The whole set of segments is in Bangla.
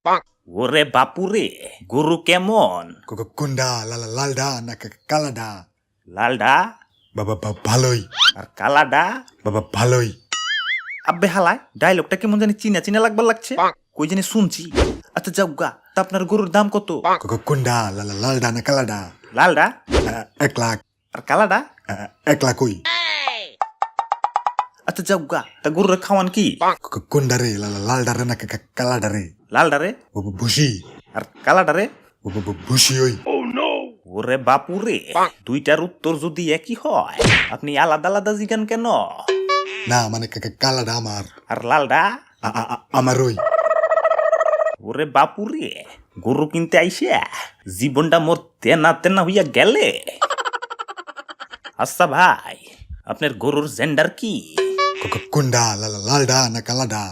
ওরে বাপুরে, গরু কেমন? কোনডা লালডা না কালাডা? লালডা বাবা ভালোই। আর কালাডা? বাবা ভালোই। আব্বে হালায় ডায়লগটা কেমন জানি চিনা চিনা লাগবার লাগছে, কই জানি শুনছি। আচ্ছা যাও গা, তা আপনার গরুর দাম কত? কোনডা লালডা না কালাডা? লালডা 1 লাখ। আর কালাডা? 1 লাখ কই। আচ্ছা যাও গা, তা গরুর খাওয়ান কি? কোনডা রে লালডা রে না কালাডা রে? লালডা রে। ভুসি। আর কালাডা রে? ভুসি ওই। ওরে বাপুরে, দুইটার উত্তর যদি একই হয় আপনি আলাদা আলাদা জিগান কেন? না মানে কালাডা আমার। আর লালডা? আমার ওই। ওরে বাপুরে, গরু কিনতে আইসে জীবনটা মোর তেনা তেনা হইয়া গেলে। আচ্ছা ভাই, আপনার গরুর জেন্ডার কি? কোনডা লালডা না কালাডা?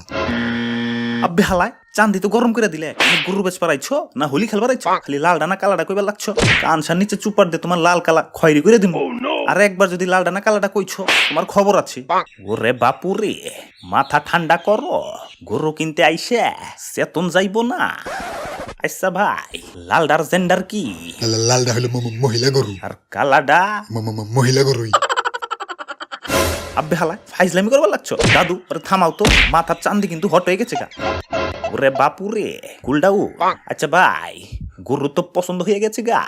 আব্বে হালায় চান্দি তো গরম করে দিলে, গরু বেচ পারাইছো না হোলি খেলবার আইছো? খালি লালডা না কালাডা কইবার লাগছো? কানসার নিচে চুপার দিয়ে তোমার লাল কালা খয়েরি করে দিব। আর একবার যদি লালডা না কালাডা কইছো তোমার খবর আছে। ওরে বাপুরে, মাথা ঠান্ডা করো, গরু কিনতে আইসে চেতন যাইব না। আচ্ছা ভাই, লালডার জেন্ডার কি? লালডা হলো মহিলা গরু। আর কালাডা? মহিলা গরুই। আব্বে হালায় ফাইজলামি করবার লাগছো? দাদু আরে থামাও তো, মাথার চান্দি কিন্তু হট হয়ে গেছে গা। ওরে বাপুরে কুলডাউ। আচ্ছা ভাই, গরু তো পছন্দ হয়ে গেছে গা।